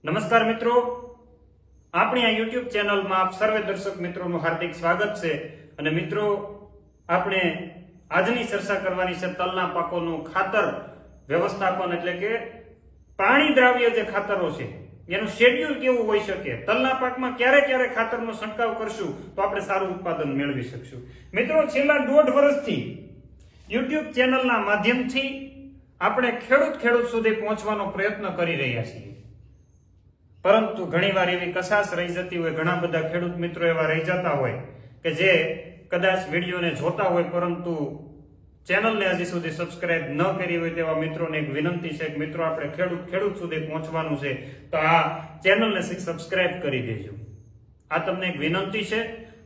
નમસ્કાર મિત્રો, આપણી આ યુટ્યુબ ચેનલમાં આપ સર્વે દર્શક મિત્રોનું હાર્દિક સ્વાગત છે. અને મિત્રો, આપણે આજની ચર્ચા કરવાની છે તલના પાકોનું ખાતર વ્યવસ્થાપન, એટલે કે પાણી દ્રાવ્ય જે ખાતરો છે એનું શેડ્યુલ કેવું હોઈ શકે, તલના પાકમાં ક્યારે ક્યારે ખાતરનો છંટકાવ કરશું તો આપણે સારું ઉત્પાદન મેળવી શકશું. મિત્રો, છેલ્લા 1.5 વર્ષથી યુટ્યુબ ચેનલના માધ્યમથી આપણે ખેડૂત સુધી પહોંચવાનો પ્રયત્ન કરી રહ્યા છીએ, પરંતુ ઘણીવાર એવી કશાશ રહી જતી હોય, ઘણા બધા ખેડૂત મિત્રો એવા રહી જતા હોય કે જે કદાચ વિડીયોને જોતા હોય પરંતુ ચેનલને હજી સુધી સબસ્ક્રાઇબ ન કરી હોય. તેવા મિત્રોને એક વિનંતી છે કે મિત્રો, આપણે ખેડૂત સુધી પહોંચવાનું છે તો આ ચેનલને સબસ્ક્રાઇબ કરી દેજો. આ તમને એક વિનંતી છે,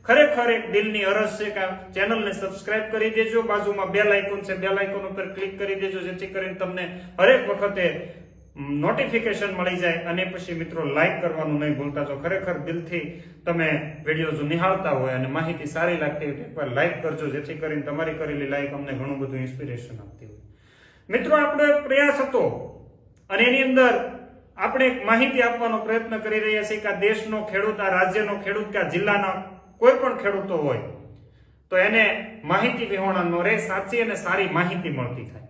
ખરેખર એક દિલની અરજ છે કે ચેનલને સબસ્ક્રાઇબ કરી દેજો. બાજુમાં બેલ આઇકોન છે, બેલ આઇકોન ઉપર ક્લિક કરી દેજો, જેથી કરીને તમને હરેક વખતે નોટિફિકેશન મળી જાય. અને પછી મિત્રો, લાઈક કરવાનું નહીં ભૂલતા. જો ખરેખર દિલથી તમે વિડીયો જો નિહાળતા હોય અને માહિતી સારી લાગતી હોય તો એકવાર લાઈક કરજો, જેથી કરીને તમારી કરેલી લાઈક અમને ઘણું બધું ઇન્સ્પિરેશન આપતી હોય. મિત્રો, આપણો એક પ્રયાસ હતો અને એની અંદર આપણે એક માહિતી આપવાનો પ્રયત્ન કરી રહ્યા છીએ કે આ દેશનો ખેડૂત, આ રાજ્યનો ખેડૂત કે આ જિલ્લાના કોઈ પણ ખેડૂતો હોય તો એને માહિતી વિહોણા ન રહે, સાચી અને સારી માહિતી મળતી થાય.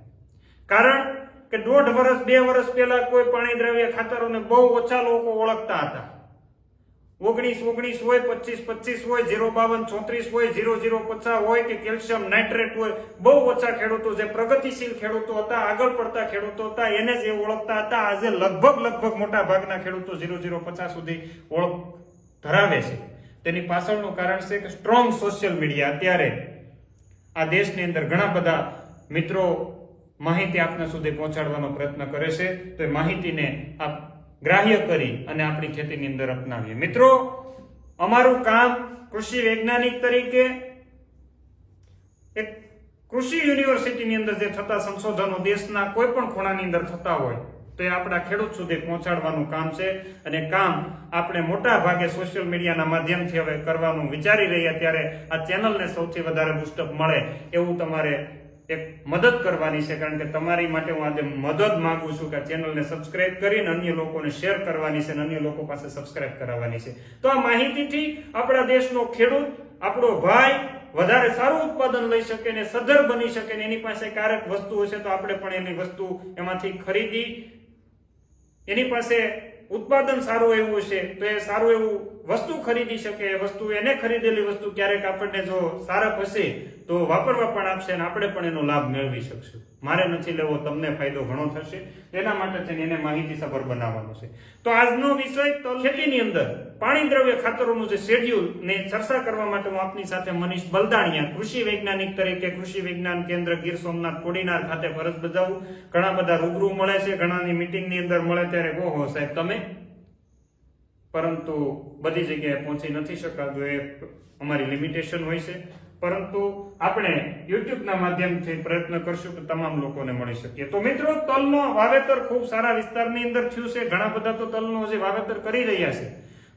કારણ કે 1.5 વર્ષ 2 વર્ષ પહેલા કોઈ પાણી દ્રવ્ય ખાતરોને બહુ ઓછા લોકો ઓળખતા હતા. 19-19 હોય, 25-25 હોય, 052-34 હોય, 0050 હોય કે કેલ્શિયમ નાઇટ્રેટ હોય, બહુ ઓછા ખેડૂતો, જે પ્રગતિશીલ ખેડૂતો હતા, આગળ પડતા ખેડૂતો હતા, એને જે ઓળખતા હતા. આજે લગભગ મોટા ભાગના ખેડૂતો 0050 સુધી ઓળખ ધરાવે છે. તેની પાછળનું કારણ છે કે સ્ટ્રોંગ સોશિયલ મીડિયા. અત્યારે આ દેશની અંદર ઘણા બધા મિત્રો માહિતી આપના સુધી પહોંચાડવાનો પ્રયત્ન કરે છે, તો એ માહિતીને આપ ગ્રાહ્ય કરી અને આપણી ખેતીની અંદર અપનાવીએ. મિત્રો, અમારું કામ કૃષિ વૈજ્ઞાનિક તરીકે એક કૃષિ યુનિવર્સિટીની અંદર જે થતા સંશોધનો દેશના કોઈ પણ ખૂણાની અંદર થતા હોય તો એ આપણા ખેડૂત સુધી પહોંચાડવાનું કામ છે. અને કામ આપણે મોટા ભાગે સોશિયલ મીડિયાના માધ્યમથી હવે કરવાનું વિચારી રહ્યા, ત્યારે આ ચેનલને સૌથી વધારે બુસ્ટઅપ મળે એવું તમારે એક મદદ કરવાની છે. કારણ કે તમારી માટે હું આજે મદદ માંગુ છું કે આ ચેનલને સબસ્ક્રાઇબ કરીને અન્ય લોકોને શેર કરવાની છે અને અન્ય લોકો પાસે સબસ્ક્રાઇબ કરાવવાની છે. તો આ માહિતીથી આપણા દેશનો ખેડૂત, આપણો ભાઈ વધારે સારું ઉત્પાદન લઈ શકે ને સદ્ધર બની શકે ને એની પાસે ક્યારેક વસ્તુ હશે તો આપણે પણ એની વસ્તુ એમાંથી ખરીદી, એની પાસે ઉત્પાદન સારું એવું હશે તો એ સારું એવું વસ્તુ ખરીદી શકે. એ વસ્તુ, એને ખરીદેલી વસ્તુ ક્યારેક આપણને જો સારપ હશે તો વાપરવા પણ આપશે અને આપણે પણ એનો લાભ મેળવી શકશું. મારે નથી લેવો, તમને ફાયદો ઘણો થશે. એના માટે થઈને એને માહિતી સભર બનાવવાનું છે. તો આજનો વિષય તો ખેતીની અંદર પાણી દ્રવ્ય ખાતરોનું જે શેડ્યુલ ને ચર્ચા કરવા માટે હું આપની સાથે મનીષ બલદાણિયા, કૃષિ વૈજ્ઞાનિક તરીકે કૃષિ વિજ્ઞાન કેન્દ્ર ગીર સોમનાથ કોડીનાર ખાતે ફરજ બજાવું. ઘણા બધા રૂબરૂ મળે છે, ઘણાની મીટિંગની અંદર મળે ત્યારે કહો સાહેબ તમે, પરંતુ બધી જગ્યાએ પહોંચી નથી શકાતું. એ અમારી લિમિટેશન હોય છે, પરંતુ આપણે યુટ્યુબના માધ્યમથી પ્રયત્ન કરશું કે તમામ લોકોને મળી શકીએ. તો મિત્રો, તલનો વાવેતર ખૂબ સારા વિસ્તારની અંદર થયું છે. ઘણા બધા તો તલનું હજી વાવેતર કરી રહ્યા છે,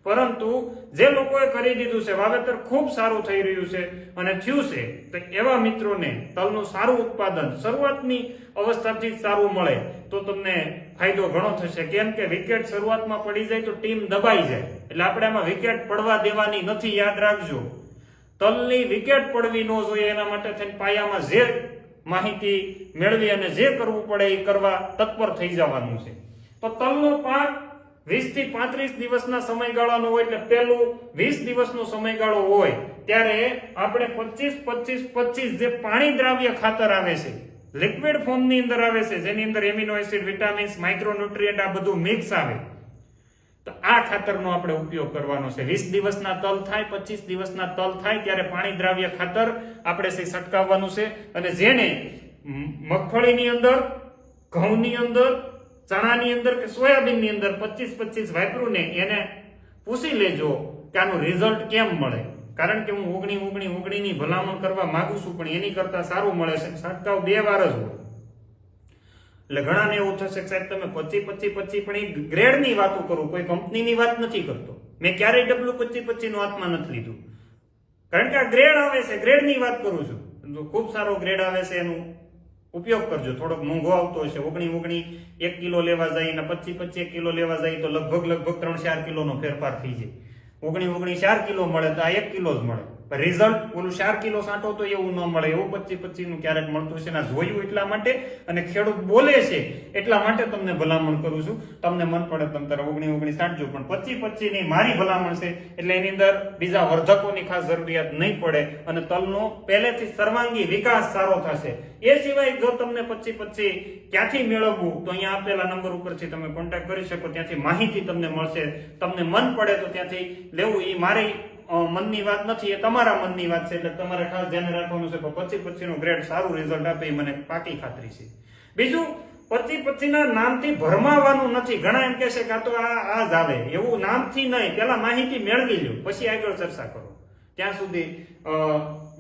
પરંતુ જે લોકોએ કરી દીધું છે વાવેતર ખૂબ સારું થઈ રહ્યું છે અને થયું છે, તો એવા મિત્રોને તલનું સારું ઉત્પાદન શરૂઆતની અવસ્થાથી જ સારું મળે તો તમને ફાયદો ઘણો થશે. કેમ કે વિકેટ શરૂઆતમાં પડી જાય તો ટીમ દબાઈ જાય, એટલે આપણે આમાં વિકેટ પડવા દેવાની નથી. યાદ રાખજો, તલની વિકેટ પડવી ન જોઈએ. એના માટે થઈને પાયામાં જે માહિતી મેળવી અને જે કરવું પડે એ કરવા તત્પર થઈ જવાનું છે. તો તલનો પાક 20 થી 35 દિવસના સમયગાળાનો હોય, એટલે પહેલું 20 દિવસનો સમયગાળો હોય ત્યારે આપણે 25-25-25 જે પાણી દ્રાવ્ય ખાતર આવે છે, લિક્વિડ ફોર્મની અંદર આવે છે, જેની અંદર એમિનો એસિડ, વિટામિન્સ, માઇક્રોન્યુટ્રિયન્ટ આ બધું મિક્સ આવે, તો આ ખાતરનો આપણે ઉપયોગ કરવાનો છે. 20 દિવસના તલ થાય, 25 દિવસના તલ થાય ત્યારે પાણી દ્રાવ્ય ખાતર આપણે છંટકાવવાનું છે. અને જેને મગફળીની અંદર, ઘઉંની અંદર, ચણાની અંદર કે સોયાબીનની અંદર 25-25 વાપર્યું ને એને પૂછી લેજો કે આનું રિઝલ્ટ કેમ મળે. કારણ કે હું 19-19-19 ની ભલામણ કરવા માંગુ છું, પણ એની કરતા સારું મળે છે. છંટકાવ 2 વાર જ હોય. એટલે ઘણાને એવું થશે કે સાહેબ તમે 25-25-25, પણ એ ગ્રેડની વાતો કરું, કોઈ કંપનીની વાત નથી કરતો. મેં ક્યારેય W25-25 નું હાથમાં નથી લીધું, કારણ કે આ ગ્રેડ આવે છે, ગ્રેડની વાત કરું છું. ખૂબ સારો ગ્રેડ આવે છે, એનું ઉપયોગ કરજો. થોડોક મોંઘો આવતો હશે, 19 1 કિલો લેવા જાય અને 25 1 કિલો લેવા જાય તો લગભગ 3-4 કિલોનો ફેરફાર થઈ જાય. 19 4 કિલો મળે તો આ 1 કિલો જ મળે. રિઝલ્ટ ઓલું 4 કિલો સાંટો તો એવું ન મળે, એવું 25 નું ક્યારેક મળતું છે. જોયું એટલા માટે અને ખેડૂત બોલે છે એટલા માટે તમને ભલામણ કરું છું. તમને મન પડે તમે તારે 19 સાંટજો, પણ 25 ની મારી ભલામણ છે. એટલે એની અંદર બીજા વર્ધકોની ખાસ જરૂરિયાત નહીં પડે અને તલનો પહેલેથી સર્વાંગી વિકાસ સારો થશે. એ સિવાય જો તમને 25 ક્યાંથી મેળવવું તો અહીંયા આપેલા નંબર ઉપરથી તમે કોન્ટેક્ટ કરી શકો, ત્યાંથી માહિતી તમને મળશે. તમને મન પડે તો ત્યાંથી લેવું. એ મારી મનની વાત નથી, એ તમારા મનની વાત છે. એટલે તમારે ખાસ ધ્યાન રાખવાનું છે. 25 નો ગ્રેડ સારું રિઝલ્ટ આપે એ મને પાકી ખાતરી છે. બીજું, 25 ના નામથી ભરમાવાનું નથી. ઘણા એમ કહે છે કે આ તો આ જ આવે, એવું નામથી નહીં. પેલા માહિતી મેળવી લો, પછી આગળ ચર્ચા કરો. ત્યાં સુધી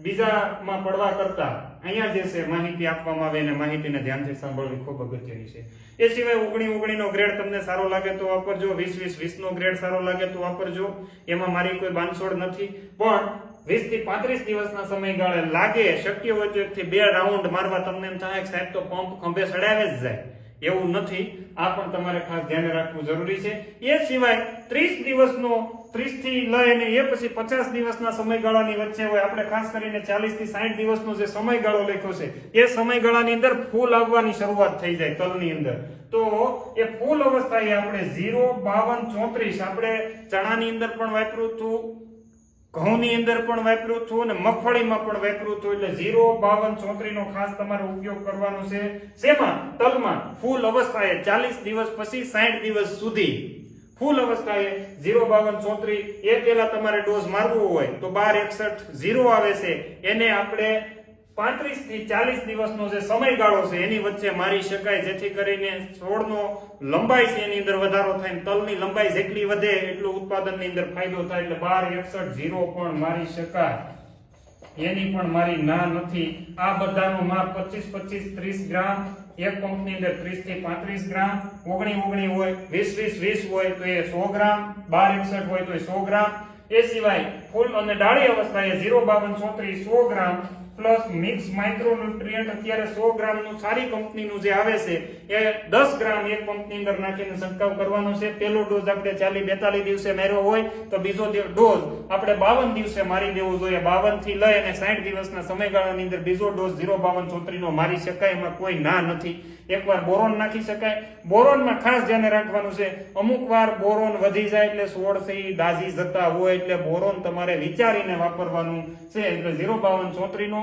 બીજામાં પડવા કરતા અહીંયા જે છે માહિતી આપવામાં આવે અને માહિતીને ધ્યાનથી સાંભળવી ખૂબ અગત્યની છે. એ સિવાય 19 નો ગ્રેડ તમને સારો લાગે તો વાપરજો. 20 નો ગ્રેડ સારો લાગે તો વાપરજો. એમાં મારી કોઈ બાંધછોડ નથી. પણ 20 થી 35 દિવસના સમયગાળે લાગે, શક્ય હોય તો 1 થી 2 રાઉન્ડ મારવા. તમને એમ થાય સાહેબ તો પંપ ખંભે ચડાવે જ જાય, એવું નથી. આ પણ તમારે ખાસ ધ્યાન રાખવું જરૂરી છે. એ સિવાય 30 દિવસનો 30 થી લઈને એ પછી 50 દિવસના સમયગાળાની વચ્ચે હોય. આપણે ખાસ કરીને 40 થી 60 દિવસનો જે સમયગાળો લખ્યો છે એ સમયગાળાની અંદર ફૂલ આવવાની શરૂઆત થઈ જાય તલની અંદર. તો એ ફૂલ અવસ્થાએ આપણે 0, 52, 34 આપણે ચણાની અંદર પણ વાપર્યું હતું, ઘઉંની અંદર પણ વાપર્યું હતું અને મગફળીમાં પણ વાપર્યું હતું. એટલે 0, 52, 34 નો ખાસ તમારે ઉપયોગ કરવાનો છે. શેમાં? તલમાં ફૂલ અવસ્થાએ 40 દિવસ પછી 60 દિવસ સુધી ફૂલ અવસ્થાએ 0, 52, 34 એ પેલા તમારે ડોઝ મારવો હોય તો 12, 61, 0 આવે છે. એને આપણે 35 થી 40 દિવસનો જે સમયગાળો છે એની વચ્ચે મારી શકાય, જેથી કરીને છોડનો લંબાઈ છે એની અંદર વધારો થાય. તલની લંબાઈ જેટલી વધે એટલું ઉત્પાદનની અંદર ફાયદો થાય. એટલે 12, 61, 0 પણ મારી શકાય, એની પણ મારી ના નથી. આ બધાનું માપ 25, 30 ગ્રામ એક પંપની અંદર 30 થી 35 ગ્રામ, 19 હોય, 20 હોય તો એ 100 ગ્રામ, 12, 61 હોય તો એ 100 ગ્રામ. એ સિવાય ફૂલ અને ડાળી અવસ્થાએ 0, 52, 34 100 ગ્રામ પ્લસ મિક્સ માઇક્રોન્યુટ્રિયન્ટ અત્યારે 100 ગ્રામનું સારી કંપનીનું જે આવે છે એ 10 ગ્રામ એક પંપની અંદર નાખીને છંટકાવ કરવાનો છે. પહેલો ડોઝ આપણે 40-42 દિવસે માર્યો હોય તો બીજો ડોઝ આપણે 52 દિવસે મારી દેવો જોઈએ. 52 થી લઈ અને 60 દિવસના સમયગાળાની અંદર બીજો ડોઝ 0, 52, 34 નો મારી શકાય, એમાં કોઈ ના નથી. એકવાર બોરોન નાખી શકાય. બોરોનમાં ખાસ ધ્યાન રાખવાનું છે, અમુક વાર બોરોન વધી જાય એટલે છોડ થી દાઝી જતા હોય, એટલે બોરોન તમારે વિચારીને વાપરવાનું છે. એટલે 0, 52, 34 નો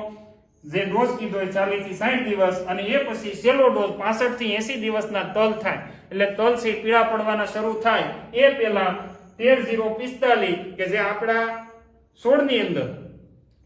જે ડોઝ કીધો એ 40 થી 60 દિવસ અને એ પછી છેલ્લો ડોઝ 65 થી 80 દિવસના તલ થાય એટલે તલ છે પીળા પડવાના શરૂ થાય એ પહેલા 13-0-45 કે જે આપણા છોડની અંદર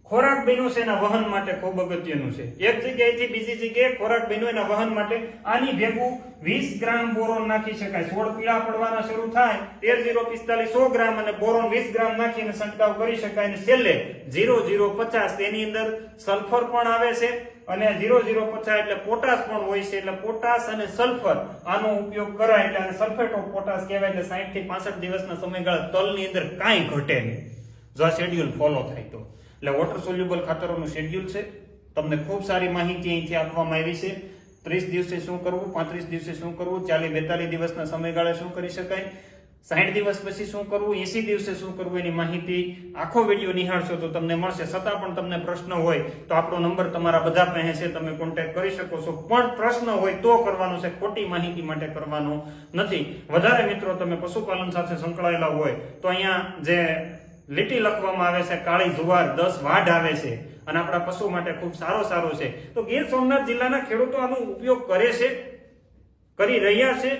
ખોરાક બન્યો છે એના વહન માટે ખૂબ અગત્યનું છે. એક જગ્યાએથી બીજી જગ્યાએ ખોરાક બન્યો એના વહન માટે આની ભેગું 20 ગ્રામ બોરોન નાખી શકાય. છોડ પીળા પડવાના શરૂ થાય 13-0-45 100 ગ્રામ અને બોરોન 20 ગ્રામ નાખીને છંટકાવ કરી શકાય. અને છેલ્લે 0-0-50 એની અંદર સલ્ફર પણ આવે છે અને 0-0-50 એટલે પોટાશ પણ હોય છે. એટલે પોટાશ અને સલ્ફર આનો ઉપયોગ કરાય એટલે આને સલ્ફેટ ઓફ પોટાશ કહેવાય. એટલે 60 થી 65 દિવસના સમયગાળા તલની અંદર કાંઈ ઘટે નહીં જો આ શેડ્યુલ ફોલો થાય તો. એટલે વોટર સોલ્યુબલ ખાતરોનું શેડ્યુલ છે. તમને ખૂબ સારી માહિતી અહીંથી આપવામાં આવી છે. 30 દિવસે શું કરવું, 35 દિવસે શું કરવું, 40-42 દિવસના સમયગાળે શું કરી શકાય, 60 દિવસ પછી શું કરવું, 80 દિવસે શું કરવું, એની માહિતી આખો વિડીયો નિહાળશો તો તમને મળશે. છતાં પણ તમને પ્રશ્ન હોય તો આપણો નંબર તમારા બધા પાસે છે, તમે કોન્ટેક્ટ કરી શકો છો. પણ પ્રશ્ન હોય તો કરવાનો છે, ખોટી માહિતી માટે કરવાનો નથી. વધારે મિત્રો તમે પશુપાલન સાથે સંકળાયેલા હોય તો અહીંયા જે લીટી લખવામાં આવે છે કાળી જુવાર 10 વાઢ આવે છે અને આપણા પશુ માટે ખૂબ સારો છે. તો ગીર સોમનાથ જિલ્લાના ખેડૂતો આનો ઉપયોગ કરે છે, કરી રહ્યા છે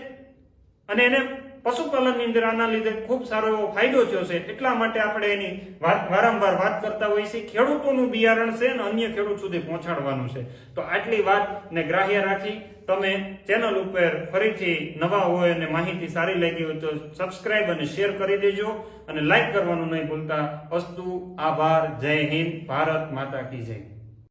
અને એને પશુપાલનની અંદર આના લીધે ખૂબ સારો એવો ફાયદો થયો છે. એટલા માટે આપણે એની વારંવાર વાત કરતા હોઈએ છીએ. ખેડૂતોનું બિયારણ છે અને અન્ય ખેડૂત સુધી પહોંચાડવાનું છે. તો આટલી વાતને ગ્રાહ્ય રાખી તમે ચેનલ ઉપર ફરીથી નવા હોય અને માહિતી સારી લાગી હોય તો સબસ્ક્રાઇબ અને શેર કરી દેજો અને લાઈક કરવાનું નહીં ભૂલતા. અસ્તુ, આભાર, જય હિન્દ, ભારત માતા કી જય.